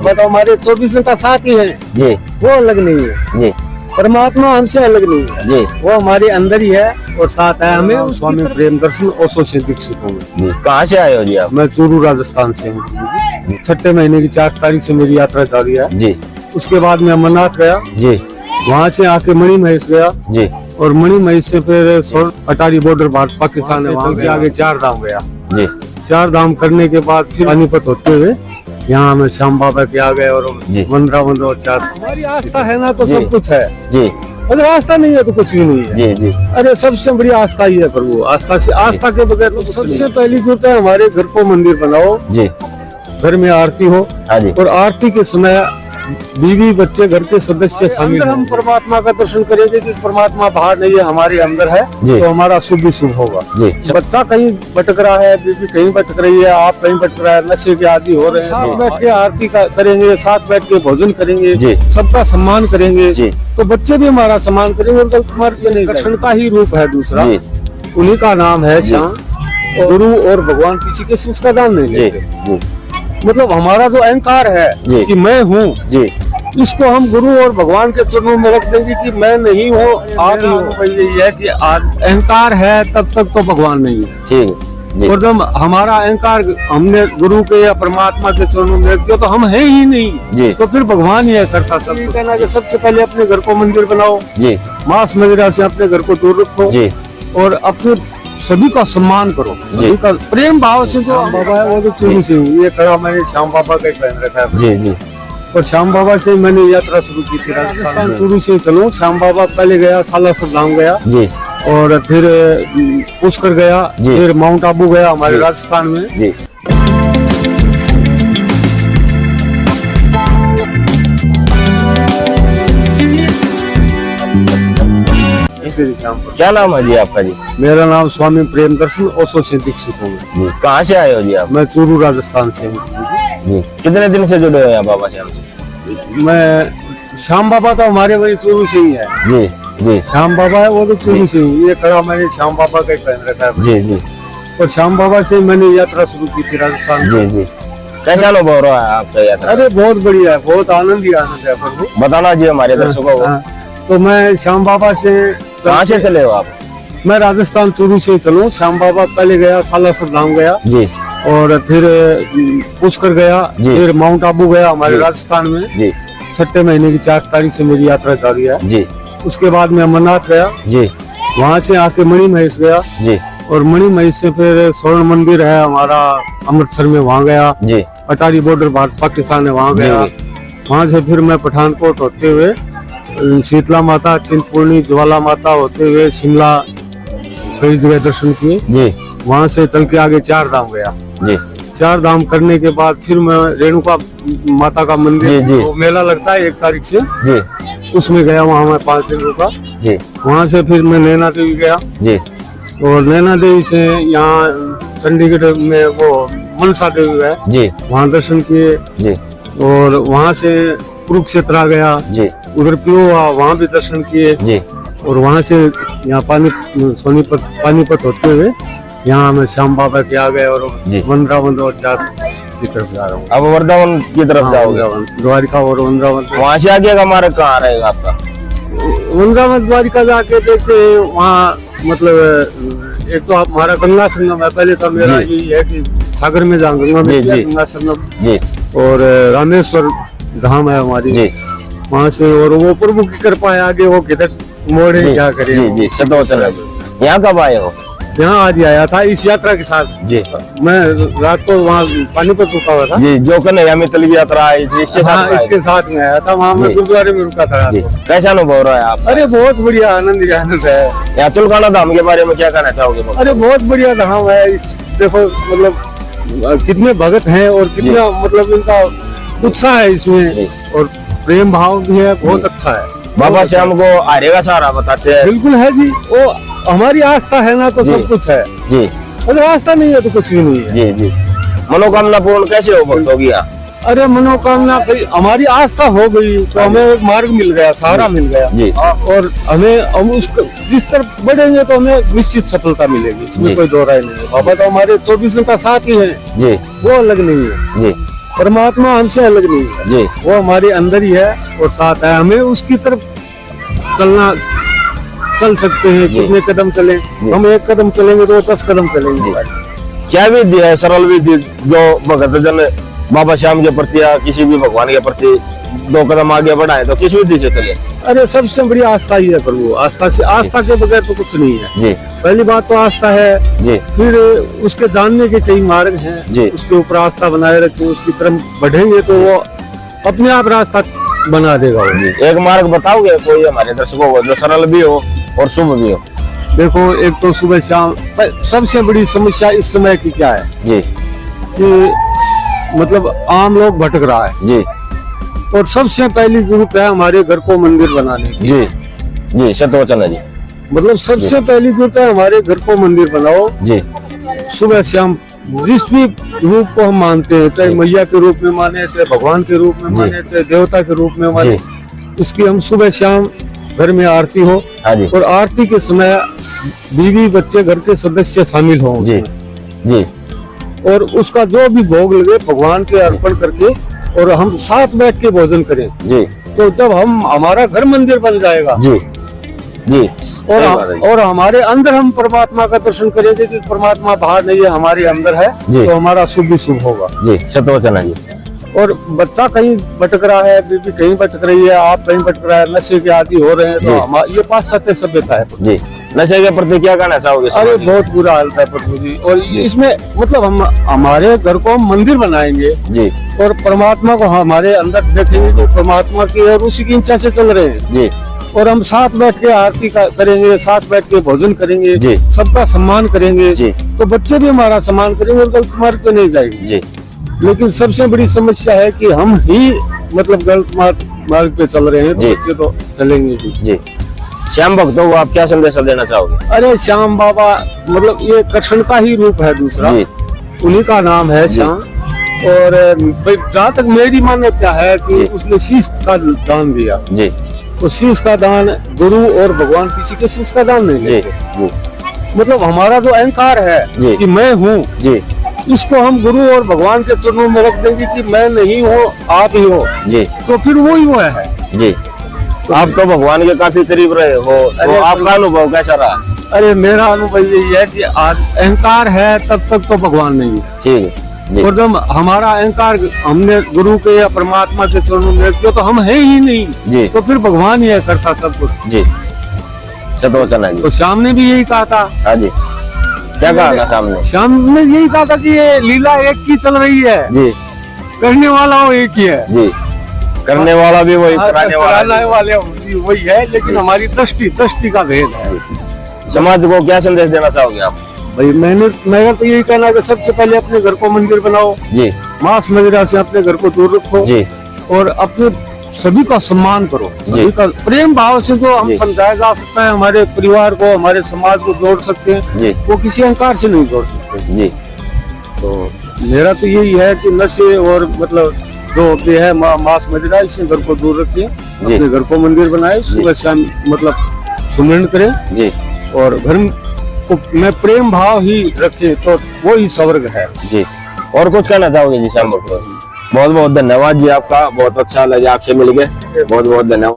तो हमारे 24 घंटा साथ ही है जी, वो अलग नहीं है जी, परमात्मा हमसे अलग नहीं है जी, वो हमारे अंदर ही है और साथ है हमें स्वामी प्रेम दर्शन ओशो से दीक्षित हूँ जी। कहाँ से आए हो जी आप? मैं चूरू राजस्थान से हूँ। छठे महीने की 4 तारीख से मेरी यात्रा जारी है। जी, उसके बाद मैं अमरनाथ गया, जी, वहाँ से आके मणि महेश गया जी, और मणि महेश से फिर अटारी बॉर्डर भारत पाकिस्तान है, वहाँ के आगे 4 धाम गया। जी, 4 धाम करने के बाद फिर पानीपत होते हुए यहाँ में श्याम बाबा के आ गए और जी। 15 और 4। हमारी आस्था है ना तो जी। सब कुछ है, जी, अगर आस्था नहीं है तो कुछ भी नहीं है। जी, जी, अरे सबसे बड़ी आस्था ही है प्रभु, आस्था से आस्था के बगैर तो सबसे पहली जरूरत है हमारे घर को मंदिर बनाओ, जी, घर में आरती हो हाँ जी, और आरती के समय बीवी बच्चे घर के सदस्य शामिल हम परमात्मा का दर्शन करेंगे कि परमात्मा बाहर नहीं है हमारे अंदर है जी। तो हमारा शुभ ही शुभ होगा। जी। बच्चा कहीं भटक रहा है, बीवी कहीं भटक रही है, आप कहीं भटक रहा है, नशे के आदि हो रहे हैं, साथ बैठ के आरती करेंगे, साथ बैठ के भोजन करेंगे, जी। सबका सम्मान करेंगे जी। तो बच्चे भी हमारा सम्मान करेंगे। उनका तुम्हारे नहीं, दर्शन का ही रूप है दूसरा, जी, उन्हीं का नाम है श्याम। गुरु और भगवान किसी के शीश का दान नहीं जी, लेते। जी, मतलब हमारा जो अहंकार है जी। कि मैं हूँ, जी, इसको हम गुरु और भगवान के चरणों में रख देंगे कि मैं नहीं हूँ आप ही हो। यही है कि अहंकार है तब तक तो भगवान नहीं है। ठीक है, जी, और जब हमारा अहंकार हमने गुरु के या परमात्मा के चरणों में रख दिया तो हम है ही नहीं, जी, तो फिर भगवान ही है करता सब। ये कहना कि सबसे पहले अपने घर को मंदिर बनाओ, जी, मांस वगैरह से अपने घर को दूर रखो जी, और अपने सभी का सम्मान करो, सभी का प्रेम भाव से। जो बाबा है वो तो चूरू से ही, ये कड़ा मैंने श्याम बाबा का पहन रखा है जी, जी, और श्याम बाबा से मैंने यात्रा शुरू की थी। राजस्थान चूरू से चलो, श्याम बाबा पहले गया, सालासर धाम गया जी, और फिर पुष्कर गया, जी। फिर माउंट आबू गया हमारे जी। राजस्थान में। जी, श्री श्याम बाबा। क्या नाम है जी आपका जी? मेरा नाम स्वामी प्रेम दर्शन ओशो से दीक्षित हूँ। जी, कहाँ से आए हो जी आप? मैं चूरू राजस्थान से हूँ। जी, कितने दिन से जुड़े हुए हैं बाबा श्याम जी? मैं श्याम बाबा तो हमारे वही चूरू से ही है। जी, जी, श्याम बाबा है वो तो चूरू से ही, ये कड़ा मैंने श्याम बाबा का पहन रखा है। जी, जी, और श्याम बाबा से मैंने यात्रा शुरू की थी राजस्थान में। जी, जी। कैसा अनुभव रहा है आपका यात्रा? अरे बहुत बढ़िया है, बहुत आनंद ही आनंद है प्रभु। बताना जी हमारे दर्शकों को। हाँ, तो मैं श्याम बाबा से कहाँ से चले हो आप? मैं राजस्थान चूरू से चलूँ। श्याम बाबा पहले गया, सालासर धाम गया जी, और फिर पुष्कर गया, जी। फिर माउंट आबू गया हमारे जी। राजस्थान में। जी, छठे महीने की 4 तारीख से मेरी यात्रा जारी है। जी, उसके बाद मैं अमरनाथ गया, जी, वहाँ से आके मणि महेश गया जी, और मणि महेश से फिर स्वर्ण मंदिर है हमारा अमृतसर में, वहाँ गया। जी, अटारी बॉर्डर भारत पाकिस्तान है, वहाँ गया। वहाँ से फिर मैं पठानकोट होते हुए शीतला माता, चिंतपूर्णी, ज्वाला माता होते हुए शिमला कई जगह दर्शन किए। जी, वहाँ से चल के आगे 4 धाम गया। जी, 4 धाम करने के बाद फिर मैं रेणुका माता का मंदिर, जी, जी। वो मेला लगता है 1 तारीख से, जी, उसमें गया। वहाँ मैं 5 दिन रुका। जी, वहाँ से फिर मैं नैना देवी गया जी, और नैना देवी से यहाँ चंडीगढ़ में वो मनसा देवी है, जी, वहाँ दर्शन किए। जी, और वहाँ से कुरुक्षेत्र आ गया, जी, उधर पियोवा, वहाँ भी दर्शन किए। जी, और वहाँ से यहाँ पानीपत होते हुए यहाँ मैं श्याम बाबा के आ गए और जी। 15 और 4 की तरफ जा रहा हूँ। अब वृंदावन की तरफ जाओगे? द्वारिका और वृंदावन। वहाँ से आगे का मार्ग कहाँ रहेगा आपका? वृंदावन द्वारिका जाके देखते हैं वहाँ, मतलब एक तो आप हमारा गंगा संगम है, पहले तो मेरा जी। यही है कि सागर में जाऊँ, गंगा में जी, किया जी। गंगा संगम। जी, और रामेश्वर धाम है हमारी, जी, वहाँ से। और वो प्रभु की कृपा है, आगे वो किधर मोड़े जी, क्या करे। जी, जी, शतवचन है। यहाँ कब आए हो? यहाँ आज ही आया था इस यात्रा के साथ। जी, मैं रात को वहाँ पानीपत रुका हुआ था। जी, जो कन्हैया मित्तल की यात्रा आई थी इसके हाँ, साथ इसके साथ में आया था। वहाँ मैं जी। गुरुद्वारे में रुका था रात जी, को। कैसा अनुभव रहा है आप? अरे बहुत बढ़िया, आनंद ही आनंद है। यहाँ चुलकाना धाम के बारे में क्या कहना चाहोगे? अरे बहुत बढ़िया धाम है। इस देखो मतलब कितने भगत हैं और कितना मतलब इनका उत्साह है इसमें, जी। और प्रेम भाव भी है, बहुत अच्छा है। बाबा श्याम को आर्य का सहारा बताते हैं। बिल्कुल है जी, वो हमारी आस्था है ना तो जी। सब कुछ है, जी, अगर आस्था नहीं है तो कुछ भी नहीं है। जी, जी, मनोकामना पूर्ण कैसे हो भक्तों की यहाँ? अरे मनोकामना हमारी आस्था हो गई तो हमें एक मार्ग मिल गया, सहारा मिल गया। जी, और हम उसको जिस तरफ बढ़ेंगे तो हमें निश्चित सफलता मिलेगी, इसमें जी। कोई दो राय नहीं है। बाबा तो हमारे 24 घंटा साथ ही है, जी, वो अलग नहीं है। जी, परमात्मा हमसे अलग नहीं है जी वो हमारे अंदर ही है और साथ है हमें उसकी तरफ चल सकते हैं जी। कितने कदम चलें हम एक कदम चलेंगे तो 10 कदम चलेंगे क्या विधि है, सरल विधि जो भगत जन बाबा श्याम के प्रति या किसी भी भगवान के प्रति 2 कदम आगे बढ़ाए तो किस विधि से चले? अरे सबसे बड़ी आस्था ही है प्रभु आस्था के बगैर तो कुछ नहीं है जी पहली बात तो आस्था है जी फिर उसके जानने के कई मार्ग हैं जी। उसके ऊपर आस्था बनाए रखें उसकी तरफ बढ़ेंगे तो वो अपने आप रास्ता बना देगा वो। जी। एक मार्ग बताओगे कोई हमारे दर्शकों को जो सरल भी हो और शुभ भी हो? देखो एक तो सुबह शाम सबसे बड़ी समस्या इस समय की क्या है जी कि मतलब आम लोग भटक रहा है जी और सबसे पहली जरूरत है हमारे घर को मंदिर बनाने की जी जी सत्यवचन है जी मतलब सबसे पहली जरूरत है हमारे घर को मंदिर बनाओ जी सुबह शाम जिस भी रूप को हम मानते हैं चाहे मैया के रूप में माने चाहे भगवान के रूप में माने चाहे देवता के रूप में माने उसकी हम सुबह शाम घर में आरती हो हाँ जी और आरती के समय बीवी बच्चे घर के सदस्य शामिल हों जी जी और उसका जो भी भोग लगे भगवान के अर्पण करके और हम साथ बैठ के भोजन करें जी तो जब हम हमारा घर मंदिर बन जाएगा जी जी और हमारे अंदर हम परमात्मा का दर्शन करेंगे कि परमात्मा बाहर नहीं है हमारे अंदर है जी। तो हमारा शुभ ही शुभ होगा जी सत्यवचन है जी और बच्चा कहीं भटक रहा है बीबी कहीं भटक रही है आप कहीं भटक रहा है नशे के आदि हो रहे हैं तो ये पाश्चात्य सभ्यता है जी नशे के प्रति क्या कहना चाहोगे? अरे बहुत बुरा हालत है प्रभु जी और इसमें मतलब हम हमारे घर को हम मंदिर बनाएंगे जी और परमात्मा को हमारे अंदर देखेंगे तो परमात्मा की और उसी की इच्छा से चल रहे हैं जी और हम साथ बैठ के आरती करेंगे साथ बैठ के भोजन करेंगे जी। सबका सम्मान करेंगे जी तो बच्चे भी हमारा सम्मान करेंगे और गलत मार्ग पे नहीं जाएंगे जी लेकिन सबसे बड़ी समस्या है कि हम ही मतलब गलत मार्ग पे चल रहे हैं तो जी। बच्चे तो चलेंगे ही जी श्याम भक्तों को आप क्या संदेश देना चाहोगे? अरे श्याम बाबा मतलब ये कृष्ण का ही रूप है दूसरा जी उन्हीं का नाम है श्याम और भाई जहाँ तक मेरी मान्यता है कि जी। उसने शीश का दान दिया जी तो शीश का दान गुरु और भगवान किसी के शीश का दान नहीं जी देते जी मतलब हमारा जो अहंकार है जी। कि मैं हूँ जी इसको हम गुरु और भगवान के चरणों में रख देंगे कि मैं नहीं हूँ आप ही हो जी तो फिर वो ही वो है जी आप तो भगवान के काफी करीब रहे हो तो अरे आपका अनुभव कैसा रहा? अरे मेरा अनुभव यही है कि आज अहंकार है तब तक तो भगवान नहीं है ठीक है जी और जब हमारा अहंकार हमने गुरु के या परमात्मा के चरणों में रख दिया तो हम है ही नहीं जी तो फिर भगवान ही है करता सब कुछ जी सत्यवचन है जी तो श्याम ने भी यही कहा था हाँ जी क्या कहा था सामने? श्याम ने यही कहा था कि ये लीला एक की चल रही है जी करने वाला वो एक ही है जी करने वाला भी वही कराने वाला कराने वाले वही है लेकिन हमारी दृष्टि का भेद है भी। समाज को क्या संदेश देना चाहोगे आप? भाई मेरा तो यही कहना है कि सबसे पहले अपने घर को मंदिर बनाओ जी मांस मदिरा से अपने घर को दूर रखो जी और अपने सभी का सम्मान करो सभी का प्रेम भाव से जो हम जी। समझाया जा सकता है हमारे परिवार को हमारे समाज को जोड़ सकते हैं जी वो किसी अहंकार से नहीं जोड़ सकते जी तो मेरा तो यही है कि नशे और मतलब जो भी है मांस मदिरा इससे घर को दूर रखिए जी। अपने घर को मंदिर बनाए सुबह शाम मतलब सुमिरन करें जी और घर को में प्रेम भाव ही रखे तो वो ही स्वर्ग है जी और कुछ कहना चाहोगे जी श्याम भक्त? बहुत बहुत धन्यवाद जी आपका बहुत अच्छा लगा आपसे मिल के बहुत बहुत धन्यवाद।